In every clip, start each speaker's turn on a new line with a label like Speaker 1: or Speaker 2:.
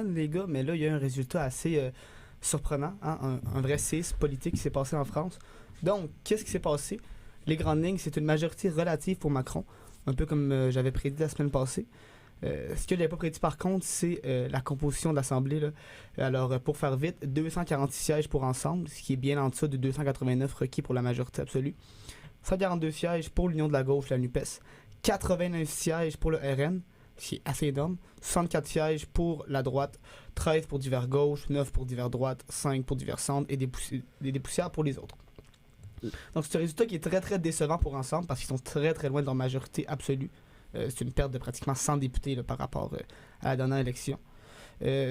Speaker 1: les gars, mais là, il y a un résultat assez surprenant, hein, un vrai séisme politique qui s'est passé en France. Donc, qu'est-ce qui s'est passé? Les grandes lignes, c'est une majorité relative pour Macron, un peu comme j'avais prédit la semaine passée. Ce que je n'avais pas prédit par contre, c'est la composition de l'Assemblée, là. Alors, pour faire vite, 246 sièges pour Ensemble, ce qui est bien en dessous de 289 requis pour la majorité absolue. 142 sièges pour l'Union de la gauche, la NUPES. 89 sièges pour le RN, ce qui est assez énorme. 64 sièges pour la droite. 13 pour divers gauche, 9 pour divers droite, 5 pour divers centre et des poussières pour les autres. Donc, c'est un résultat qui est très, très décevant pour Ensemble parce qu'ils sont très, très loin de leur majorité absolue. C'est une perte de pratiquement 100 députés là, par rapport à la dernière élection.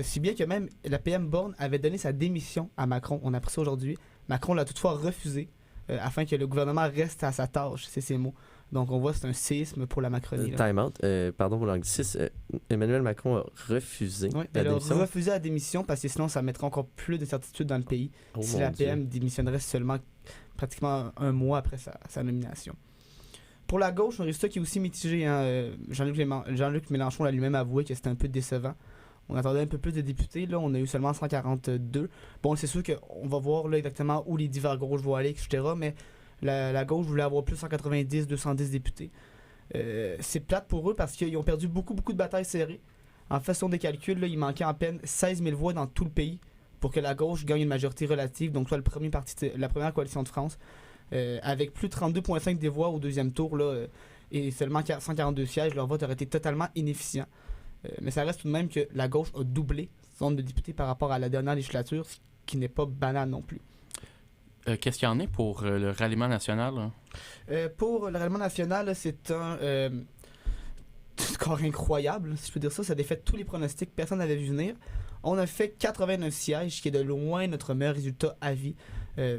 Speaker 1: Si bien que même la PM Borne avait donné sa démission à Macron. On a appris ça aujourd'hui. Macron l'a toutefois refusé afin que le gouvernement reste à sa tâche. C'est ses mots. Donc on voit c'est un séisme pour la Macronie.
Speaker 2: Time out. Pardon pour l'anglicisme. Emmanuel Macron a refusé
Speaker 1: la démission. Il a refusé la démission parce que sinon ça mettrait encore plus de certitude dans le pays si la PM démissionnerait seulement pratiquement un mois après sa nomination. Pour la gauche, un résultat qui est aussi mitigé. Hein, Jean-Luc Mélenchon l'a lui-même avoué que c'était un peu décevant. On attendait un peu plus de députés. Là, on a eu seulement 142. Bon, c'est sûr qu'on va voir là, exactement où les divers gauches vont aller, etc. Mais la gauche voulait avoir plus 190, 210 députés. C'est plate pour eux parce qu'ils ont perdu beaucoup de batailles serrées. En façon des calculs, là, il manquait à peine 16 000 voix dans tout le pays pour que la gauche gagne une majorité relative, donc soit la première coalition de France. Avec plus de 32,5 des voix au deuxième tour là, et seulement 142 sièges, leur vote aurait été totalement inefficient. Mais ça reste tout de même que la gauche a doublé son nombre de députés par rapport à la dernière législature, ce qui n'est pas banal non plus.
Speaker 3: Qu'est-ce qu'il y en a pour le ralliement national?
Speaker 1: Pour le ralliement national, c'est un score incroyable, si je peux dire ça. Ça a défait tous les pronostics, personne n'avait vu venir. On a fait 89 sièges, qui est de loin notre meilleur résultat à vie.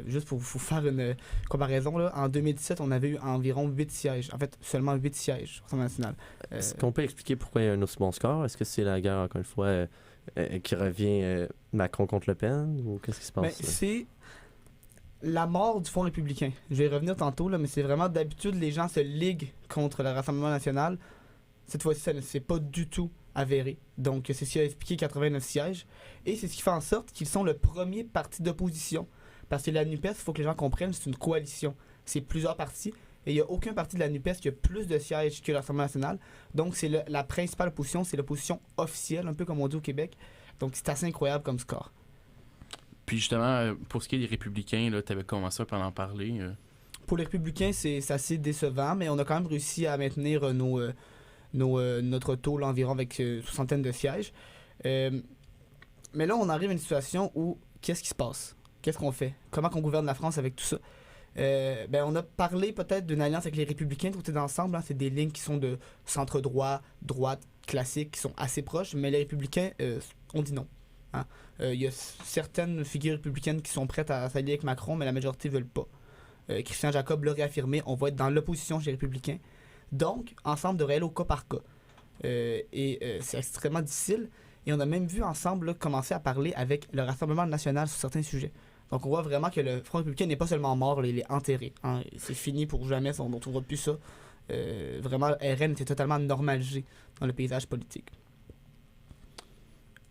Speaker 1: Juste pour vous faire une comparaison, là, en 2017, on avait eu environ 8 sièges. En fait, seulement 8 sièges au Rassemblement national.
Speaker 2: Est-ce qu'on peut expliquer pourquoi il y a un aussi bon score? Est-ce que c'est la guerre, encore une fois, qui revient Macron contre Le Pen? Ou qu'est-ce qui se passe?
Speaker 1: C'est la mort du Fonds républicain. Je vais y revenir tantôt, là, mais c'est vraiment d'habitude, les gens se liguent contre le Rassemblement national. Cette fois-ci, ça ne s'est pas du tout avéré. Donc, c'est ce qui a expliqué 89 sièges. Et c'est ce qui fait en sorte qu'ils sont le premier parti d'opposition. Parce que la NUPES, il faut que les gens comprennent, c'est une coalition. C'est plusieurs partis. Et il n'y a aucun parti de la NUPES qui a plus de sièges que l'Assemblée nationale. Donc, c'est la principale opposition, c'est l'opposition officielle, un peu comme on dit au Québec. Donc, c'est assez incroyable comme score.
Speaker 3: Puis justement, pour ce qui est des Républicains, tu avais commencé à en parler.
Speaker 1: Pour les Républicains, c'est assez décevant, mais on a quand même réussi à maintenir notre taux là, environ avec soixantaine de sièges. Mais là, on arrive à une situation où, qu'est-ce qui se passe? Qu'est-ce qu'on fait? Comment on gouverne la France avec tout ça? On a parlé peut-être d'une alliance avec les Républicains tout d'ensemble. Hein, c'est des lignes qui sont de centre-droit, droite, classique, qui sont assez proches, mais les Républicains ont dit non. Hein. Y a certaines figures républicaines qui sont prêtes à s'allier avec Macron, mais la majorité ne veulent pas. Christian Jacob l'a réaffirmé, on va être dans l'opposition chez les Républicains. Donc, Ensemble devrait aller au cas par cas. C'est extrêmement difficile. Et on a même vu Ensemble là, commencer à parler avec le Rassemblement national sur certains sujets. Donc on voit vraiment que le Front républicain n'est pas seulement mort, là, il est enterré. Hein. C'est fini pour jamais, on ne trouvera plus ça. Vraiment, RN était totalement normalisé dans le paysage politique.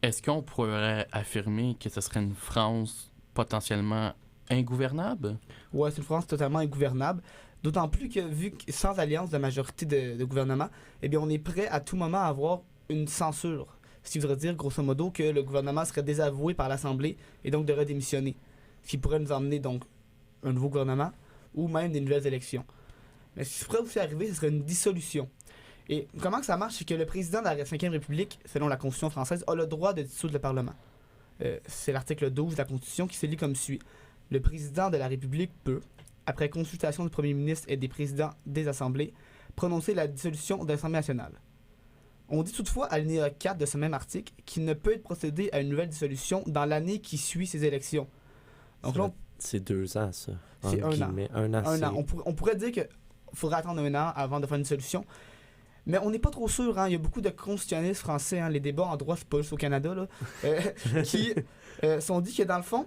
Speaker 3: Est-ce qu'on pourrait affirmer que ce serait une France potentiellement ingouvernable?
Speaker 1: Ouais, c'est une France totalement ingouvernable. D'autant plus que, vu que sans alliance de majorité de gouvernement, eh bien, on est prêt à tout moment à avoir une censure. Ce qui voudrait dire, grosso modo, que le gouvernement serait désavoué par l'Assemblée et donc devrait démissionner. Ce qui pourrait nous emmener, donc, un nouveau gouvernement ou même des nouvelles élections. Mais ce qui pourrait aussi arriver, ce serait une dissolution. Et comment que ça marche? C'est que le président de la 5e République, selon la Constitution française, a le droit de dissoudre le Parlement. C'est l'article 12 de la Constitution qui se lit comme suit. Le président de la République peut, après consultation du premier ministre et des présidents des assemblées, prononcer la dissolution de l'Assemblée nationale. On dit toutefois à l'alinéa 4 de ce même article qu'il ne peut être procédé à une nouvelle dissolution dans l'année qui suit ces élections. Donc là,
Speaker 2: c'est 2 ans, ça.
Speaker 1: C'est un an.
Speaker 2: Un an.
Speaker 1: On pourrait dire qu'il faudrait attendre un an avant de faire une dissolution. Mais on n'est pas trop sûr. Hein. Il y a beaucoup de constitutionnalistes français, hein, les débats en droit, c'est pas juste au Canada, là, qui sont dit que dans le fond,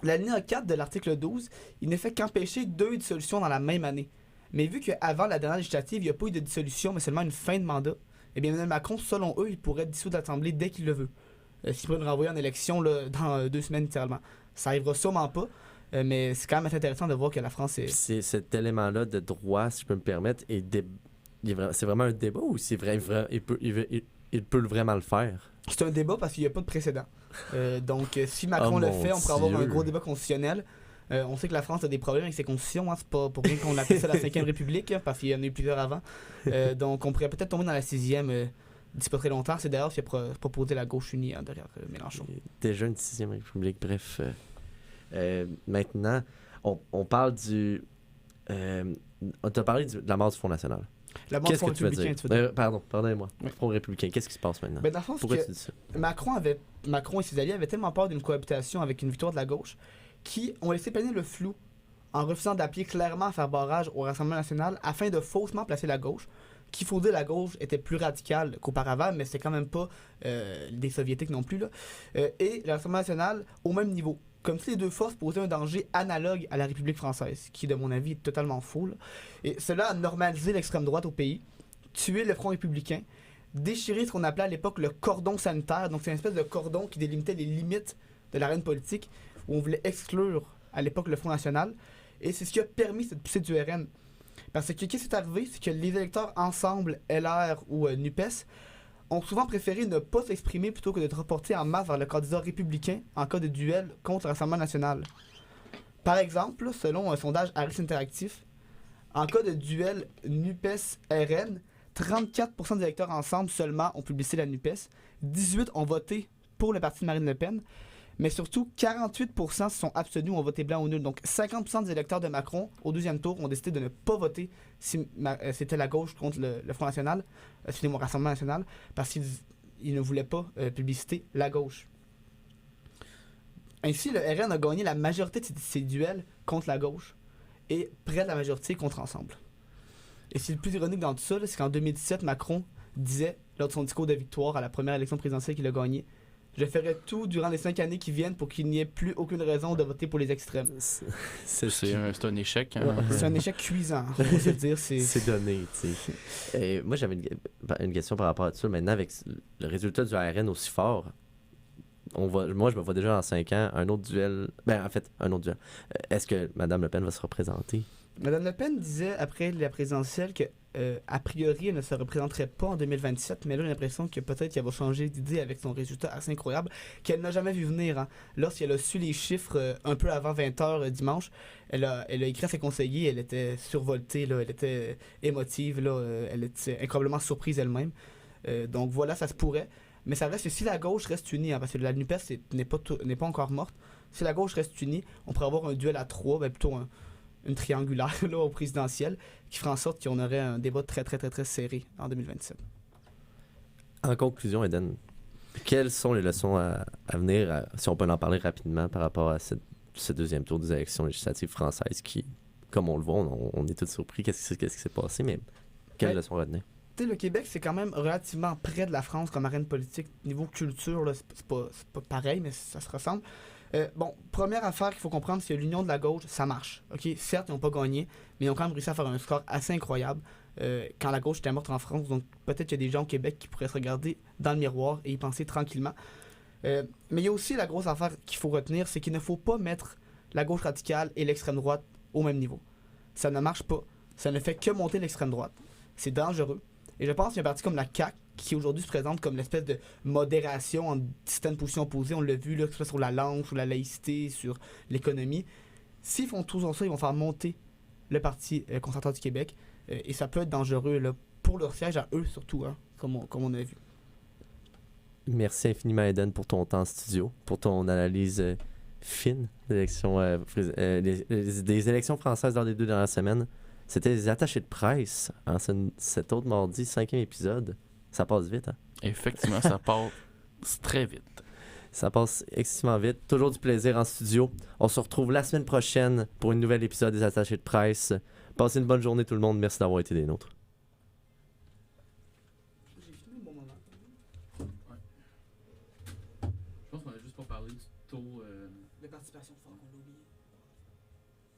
Speaker 1: l'alinéa 4 de l'article 12, il ne fait qu'empêcher 2 dissolutions dans la même année. Mais vu qu'avant la dernière législative, il n'y a pas eu de dissolution, mais seulement une fin de mandat, eh bien Emmanuel Macron, selon eux, il pourrait dissoudre l'Assemblée dès qu'il le veut. s'ils pourraient nous renvoyer en élection là, dans 2 semaines, littéralement. Ça arrivera sûrement pas, mais c'est quand même assez intéressant de voir que la France est...
Speaker 2: Puis cet élément-là de droit, si je peux me permettre, c'est vraiment un débat ou c'est vrai, il peut vraiment le faire?
Speaker 1: C'est un débat parce qu'il n'y a pas de précédent. Donc, si Macron le fait, on pourrait avoir un gros débat constitutionnel. On sait que la France a des problèmes avec ses constitutions. Hein. C'est pas pour rien qu'on appelle ça la 5e République, hein, parce qu'il y en a eu plusieurs avant. Donc, on pourrait peut-être tomber dans la 6e d'ici pas très longtemps. C'est d'ailleurs ce qui a proposé la gauche unie hein, derrière Mélenchon.
Speaker 2: Déjà une 6e République. Bref, maintenant, on parle du... on t'a parlé de la mort du Front National.
Speaker 1: La mort du Front républicain, tu veux dire.
Speaker 2: Pardonnez-moi.
Speaker 1: Oui.
Speaker 2: Front républicain, qu'est-ce qui se passe maintenant?
Speaker 1: Ben, dans le fond,
Speaker 2: Pourquoi tu dis ça?
Speaker 1: Macron et ses alliés avaient tellement peur d'une cohabitation avec une victoire de la gauche qui ont laissé planer le flou en refusant d'appeler clairement à faire barrage au Rassemblement national afin de faussement placer la gauche. Qu'il faut dire, la gauche était plus radicale qu'auparavant, mais c'était quand même pas des soviétiques non plus. Là. Et le Rassemblement national au même niveau. Comme si les deux forces posaient un danger analogue à la République française, qui, de mon avis, est totalement faux. Là. Et cela a normalisé l'extrême droite au pays, tué le Front républicain, déchiré ce qu'on appelait à l'époque le cordon sanitaire. Donc, c'est une espèce de cordon qui délimitait les limites de l'arène politique, où on voulait exclure à l'époque le Front national. Et c'est ce qui a permis cette poussée du RN. Parce que qu'est-ce qui est arrivé, c'est que les électeurs Ensemble, LR ou NUPES ont souvent préféré ne pas s'exprimer plutôt que de se reporter en masse vers le candidat républicain en cas de duel contre le Rassemblement national. Par exemple, selon un sondage Harris Interactif, en cas de duel NUPES-RN, 34% des électeurs Ensemble seulement ont publié la NUPES, 18% ont voté pour le parti de Marine Le Pen, mais surtout 48% se sont abstenus ou ont voté blanc ou nul. Donc 50% des électeurs de Macron au deuxième tour ont décidé de ne pas voter si c'était la gauche contre le Front national, excusez-moi, Rassemblement national, parce qu'ils ne voulaient pas publiciter la gauche. Ainsi, le RN a gagné la majorité de ses duels contre la gauche et près de la majorité contre Ensemble. Et c'est le plus ironique dans tout ça, là, c'est qu'en 2017, Macron disait, lors de son discours de victoire à la première élection présidentielle qu'il a gagnée, je ferai tout durant les 5 années qui viennent pour qu'il n'y ait plus aucune raison de voter pour les extrêmes.
Speaker 3: C'est un échec. Hein?
Speaker 1: Ouais, c'est un échec cuisant, on va se le dire.
Speaker 2: C'est donné, tu sais. Moi, j'avais une question par rapport à ça. Maintenant, avec le résultat du RN aussi fort, moi, je me vois déjà dans 5 ans un autre duel. Un autre duel. Est-ce que Mme Le Pen va se représenter? Mme
Speaker 1: Le Pen disait après la présidentielle que a priori, elle ne se représenterait pas en 2027, mais là, j'ai l'impression que peut-être qu'elle va changer d'idée avec son résultat assez incroyable, qu'elle n'a jamais vu venir. Hein. Lorsqu'elle a su les chiffres un peu avant 20h dimanche, elle a écrit à ses conseillers, elle était survoltée, là, elle était émotive, là, elle était incroyablement surprise elle-même. Donc voilà, ça se pourrait. Mais ça reste que si la gauche reste unie, hein, parce que la NUPES n'est pas encore morte, si la gauche reste unie, on pourrait avoir un duel à 3, plutôt une triangulaire là, au présidentiel, qui ferait en sorte qu'on aurait un débat très, très, très, très serré en 2027.
Speaker 2: En conclusion, Eden, quelles sont les leçons à venir, si on peut en parler rapidement, par rapport à ce deuxième tour des élections législatives françaises qui, comme on le voit, on est tous surpris, qu'est-ce qui s'est passé, mais quelles leçons à retenir?
Speaker 1: Le Québec, c'est quand même relativement près de la France comme arène politique. Niveau culture, là, c'est pas pareil, mais ça se ressemble. Première affaire qu'il faut comprendre, c'est que l'union de la gauche, ça marche. Okay? Certes, ils n'ont pas gagné, mais ils ont quand même réussi à faire un score assez incroyable quand la gauche était morte en France. Donc peut-être qu'il y a des gens au Québec qui pourraient se regarder dans le miroir et y penser tranquillement. Mais il y a aussi la grosse affaire qu'il faut retenir, c'est qu'il ne faut pas mettre la gauche radicale et l'extrême droite au même niveau. Ça ne marche pas. Ça ne fait que monter l'extrême droite. C'est dangereux. Et je pense qu'il y a un parti comme la CAQ qui aujourd'hui se présente comme l'espèce de modération en certaines positions opposées. On l'a vu là, que ce soit sur la langue, sur la laïcité, sur l'économie. S'ils font tout ça, ils vont faire monter le Parti conservateur du Québec. Et ça peut être dangereux là, pour leur siège à eux surtout, hein, comme on a vu.
Speaker 2: Merci infiniment, Eden, pour ton temps en studio, pour ton analyse fine des élections françaises dans les 2 dernières semaines. C'était les attachés de presse en cet autre mardi, 5e épisode. Ça passe vite, hein?
Speaker 3: Effectivement, ça passe très vite.
Speaker 2: Ça passe excessivement vite. Toujours du plaisir en studio. On se retrouve la semaine prochaine pour un nouvel épisode des attachés de presse. Passez une bonne journée tout le monde. Merci d'avoir été des nôtres.